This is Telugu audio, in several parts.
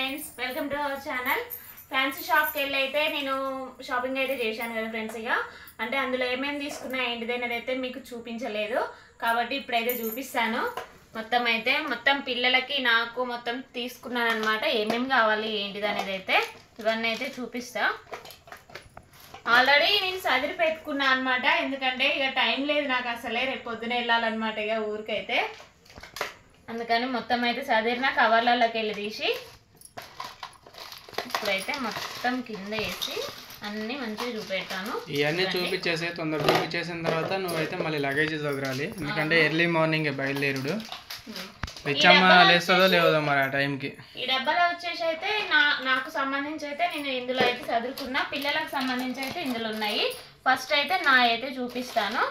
Friends, welcome to our channel. Fancy షాప్కి వెళ్ళి అయితే నేను షాపింగ్ అయితే చేశాను కదా ఫ్రెండ్స్. ఇక అంటే అందులో ఏమేమి తీసుకున్నా ఏంటిదనేది అయితే మీకు చూపించలేదు కాబట్టి ఇప్పుడైతే చూపిస్తాను. మొత్తం పిల్లలకి నాకు మొత్తం తీసుకున్నాను అనమాట. ఏమేమి కావాలి ఏంటిది అనేది అయితే ఇవన్నీ అయితే చూపిస్తా. ఆల్రెడీ నేను సదిరి పెట్టుకున్నా అనమాట, ఎందుకంటే ఇక టైం లేదు నాకు అసలే. రేపు పొద్దున వెళ్ళాలన్నమాట ఇక ఊరికైతే. అందుకని మొత్తం అయితే సదిరిన కవర్లలోకి వెళ్ళి తీసి ఇప్పుడైతే మొత్తం కింద వేసి అన్నీ మంచిగా చూపెట్టాను. ఇవన్నీ చూపించేసి తొందరగా చూపించేసిన తర్వాత నువ్వైతే మళ్ళీ లగేజ్ చదిరాలి, ఎందుకంటే ఎర్లీ మార్నింగ్ బయలుదేరుడు. రిచ్చమ్మ లేస్తుందో లేదో మరి ఆ టైంకి. ఈ డబ్బాలో వచ్చేసి అయితే నాకు సంబంధించి అయితే నేను ఇందులో అయితే చదువుకున్నా, పిల్లలకు సంబంధించి అయితే ఇందులో ఉన్నాయి. ఫస్ట్ అయితే నా అయితే చూపిస్తాను.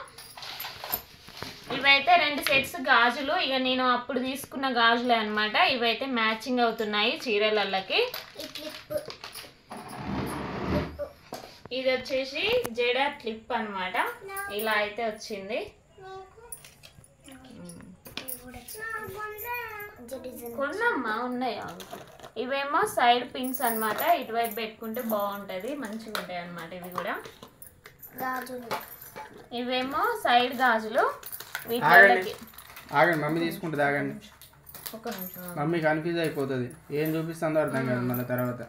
ఇవైతే 2 సెట్స్ గాజులు. ఇక నేను అప్పుడు తీసుకున్న గాజులే అనమాట. ఇవైతే మ్యాచింగ్ అవుతున్నాయి చీరలకి. ఇది వచ్చేసి జెడా క్లిప్ అనమాట. ఇలా అయితే వచ్చింది. కొన్నమ్మా ఉన్నాయా? ఇవేమో సైడ్ పిన్స్ అనమాట. ఇటువైపు పెట్టుకుంటే బాగుంటది, మంచిగా ఉంటాయి అనమాట. ఇవి కూడా గాజులు. ఇవేమో సైడ్ గాజులు. ఆగండి, మమ్మీ తీసుకుంటుంది. ఆగండి, ఒక నిమిషం. మమ్మీ కన్ఫ్యూజ్ అయిపోతుంది, ఏం చూపిస్తుందో అర్థం కాదు మళ్ళీ తర్వాత.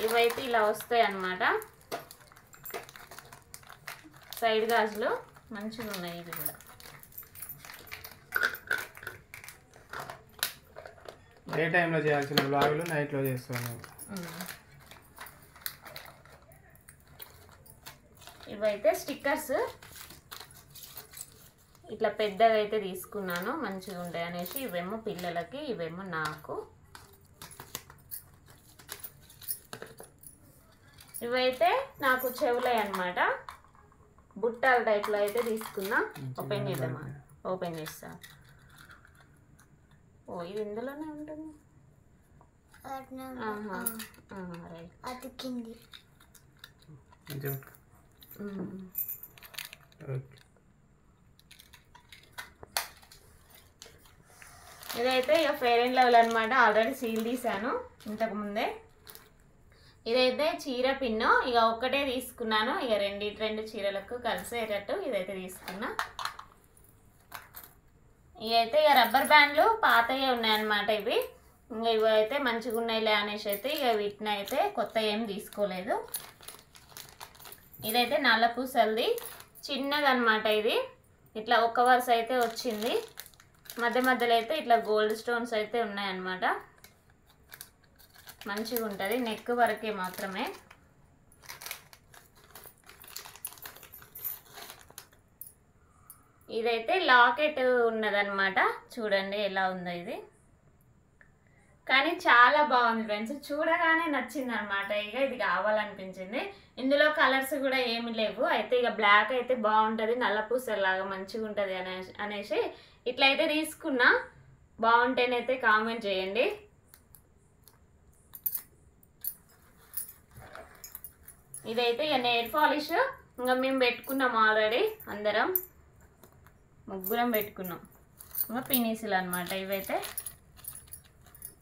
ఇవైతే ఇలా వస్తాయి అన్నమాట, సైడ్ గాజులు. మంచిగా ఉన్నాయి ఇవి కూడా. ఏ టైంలో చేయాల్సిన బ్లాగులు నైట్లో చేస్తాను. ఇవైతే స్టిక్కర్స్ ఇట్లా పెద్దగా అయితే తీసుకున్నాను, మంచిగా ఉంటాయి అనేసి. ఇవేమో పిల్లలకి, ఇవేమో నాకు. ఇవైతే నాకు చెవులే అన్నమాట, బుట్టాల టైప్లో అయితే తీసుకున్నా. ఓపెన్ చేద్దామా? ఓపెన్ చేస్తా. ఓ, ఇది ఇందులోనే ఉంటుంది. ఇదైతే ఇక ఫెయిర్ అండ్ లవ్లీ అనమాట. ఆల్రెడీ సీల్ తీసాను ఇంతకు ముందే. ఇదైతే చీర పిన్ను. ఇక ఒక్కటే తీసుకున్నాను, ఇక 2 చీరలకు కలిసేటట్టు ఇదైతే తీసుకున్నా. ఇవైతే ఇక రబ్బర్ బ్యాండ్లు పాతయే ఉన్నాయన్నమాట. ఇవి ఇంకా ఇవి అయితే మంచిగా ఉన్నాయిలే అనేసి అయితే ఇక వీటిని అయితే కొత్త ఏం తీసుకోలేదు. ఇదైతే నల్ల పూసలది చిన్నదన్నమాట. ఇది ఇట్లా ఒక వరుస అయితే వచ్చింది, మధ్యలో అయితే ఇట్లా గోల్డ్ స్టోన్స్ అయితే ఉన్నాయన్నమాట. మంచిగా ఉంటుంది, నెక్ వరకే మాత్రమే. ఇదైతే లాకెట్ ఉన్నదన్నమాట. చూడండి ఎలా ఉందో ఇది. కానీ చాలా బాగుంది ఫ్రెండ్స్, చూడగానే నచ్చింది అనమాట. ఇక ఇది కావాలనిపించింది. ఇందులో కలర్స్ కూడా ఏమి లేవు. అయితే ఇక బ్లాక్ అయితే బాగుంటుంది, నల్ల పూసలాగా మంచిగా ఉంటుంది అనేసి ఇట్లయితే తీసుకున్నా. బాగుంటేనైతే కామెంట్ చేయండి. ఇదైతే ఇక నెయిల్ పాలిష్. ఇంకా మేము పెట్టుకున్నాం ఆల్రెడీ, అందరం ముగ్గురం పెట్టుకున్నాం. ఇంకా పినీసులు అనమాట ఇవైతే.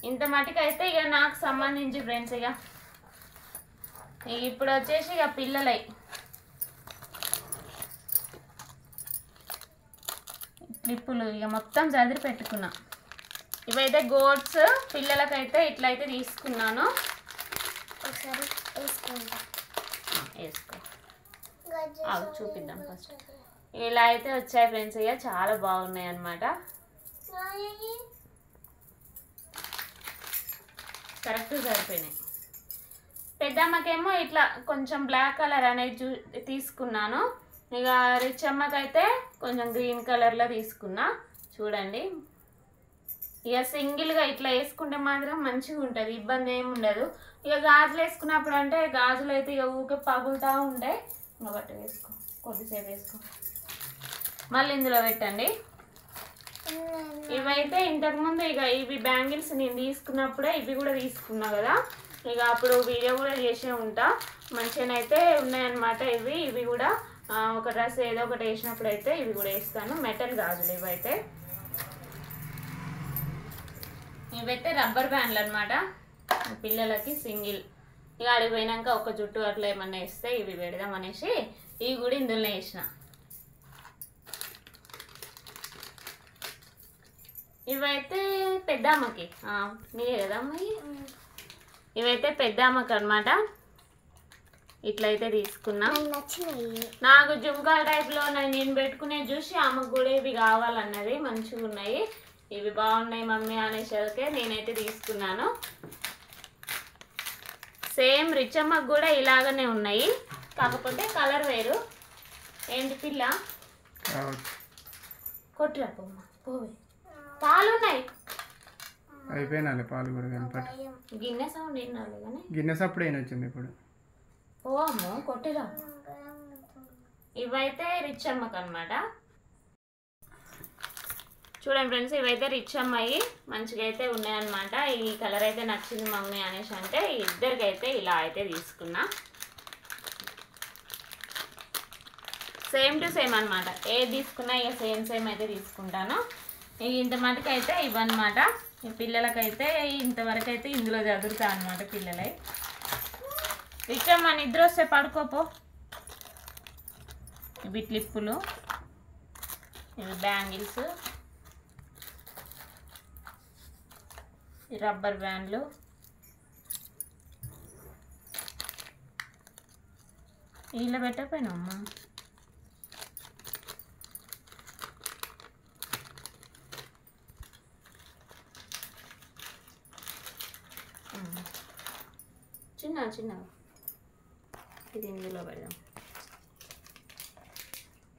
ఇంత మటుకు అయితే ఇక నాకు సంబంధించి ఫ్రెండ్స్. ఇక ఇప్పుడు వచ్చేసి ఇక పిల్లలై క్లిప్పులు ఇక మొత్తం చదిరి పెట్టుకున్నా. ఇవైతే గోడ్స్ పిల్లలకైతే ఇట్లయితే తీసుకున్నాను. ఒకసారి వేసుకో, చూపిద్దాం ఫస్ట్. ఇలా అయితే వచ్చాయి ఫ్రెండ్స్. ఇక చాలా బాగున్నాయి అన్నమాట. కరెక్ట్ సరిపోయినాయి. పెద్దమ్మకేమో ఇట్లా కొంచెం బ్లాక్ కలర్ అనేది తీసుకున్నాను. ఇక రిచ్చమ్మకైతే కొంచెం గ్రీన్ కలర్లో తీసుకున్నా. చూడండి, ఇక సింగిల్గా ఇట్లా వేసుకుంటే మాత్రం మంచిగా ఉంటుంది, ఇబ్బంది ఏమి ఉండదు. ఇక గాజులు వేసుకున్నప్పుడు అంటే గాజులు అయితే ఇక ఊకే పగులుతూ ఉంటాయి. ఒకటి వేసుకో, కొద్దిసేపు వేసుకో, మళ్ళీ ఇందులో పెట్టండి. ఇవైతే ఇంతకుముందు ఇక ఇవి బ్యాంగిల్స్ నేను తీసుకున్నప్పుడే ఇవి కూడా తీసుకున్నా కదా. ఇక అప్పుడు వీడియో కూడా చేసే ఉంటా. మంచిగానైతే ఉన్నాయన్నమాట ఇవి కూడా. ఒక డ్రెస్ ఏదో ఒకటి వేసినప్పుడు అయితే ఇవి కూడా వేస్తాను. మెటల్ గాజులు ఇవైతే రబ్బర్ బ్యాండ్లు అనమాట. పిల్లలకి సింగిల్. ఇక ఆడికి పోయినాక ఒక జుట్టు అట్లా ఏమన్నా వేస్తే ఇవి పెడదాం అనేసి ఇవి కూడా ఇందులో వేసిన. ఇవైతే పెద్దమ్మకి నీవే కదా అమ్మాయి. ఇవైతే పెద్దమ్మకి అనమాట. ఇట్లయితే తీసుకున్నా. నాకు జుంకాల టైప్లో నేను పెట్టుకునే చూసి ఆమెకు కూడా ఇవి కావాలన్నది. మంచిగా ఉన్నాయి, ఇవి బాగున్నాయి మమ్మీ అనేసరికి నేనైతే తీసుకున్నాను. సేమ్ రిచమ్మకు కూడా ఇలాగనే ఉన్నాయి, కాకపోతే కలర్ వేరు. ఏంటి పిల్ల కొట్టురా పోమ్మ పోవే. పాలు ఉన్నాయి అయిపోయినాలి, పాలు కూడా కనపడి. గిన్నె సౌండ్ వినాలి కానీ గిన్నెస్ అప్పుడు ఏం వచ్చింది ఇప్పుడు. ఓ అమ్మో కొట్టిరా. ఇవైతే రిచ్ అమ్మకి అనమాట. చూడండి ఫ్రెండ్స్, ఇవైతే రిచ్ అమ్మాయి మంచిగా అయితే ఉన్నాయన్నమాట. ఈ కలర్ అయితే నచ్చింది మమ్మీ అనేసి అంటే ఇద్దరికైతే ఇలా అయితే తీసుకున్నా. సేమ్ టు సేమ్ అనమాట, ఏది తీసుకున్నా ఇక సేమ్ సేమ్ అయితే తీసుకుంటాను. ఇక ఇంత మటుకు అయితే ఇవన్నమాట. ఈ పిల్లలకైతే ఇంతవరకు అయితే ఇందులో చదువుతా అనమాట పిల్లలై. రిచమ్మ నిద్ర వస్తే పడుకోపో. ఇవి క్లిప్పులు, ఇవి బ్యాంగిల్స్, రబ్బర్ బ్యాండ్లు, ఇలా పెట్టకపోయినామ్మా. చిన్న చిన్న ఇది ఇందులో పెడదాం.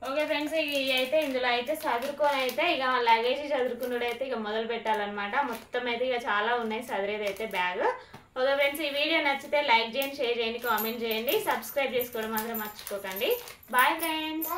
ఓకే ఫ్రెండ్స్, ఇవి అయితే ఇందులో అయితే చదువుకొని అయితే ఇక లగేజ్ చదువుకున్నాడు అయితే ఇక మొదలు పెట్టాలన్నమాట. మొత్తం అయితే ఇక చాలా ఉన్నాయి చదివేది అయితే బ్యాగ్. ఓకే ఫ్రెండ్స్, ఈ వీడియో నచ్చితే లైక్ చేయండి, షేర్ చేయండి, కామెంట్ చేయండి, సబ్స్క్రైబ్ చేసుకోవడం మాత్రం మర్చిపోకండి. Bye friends.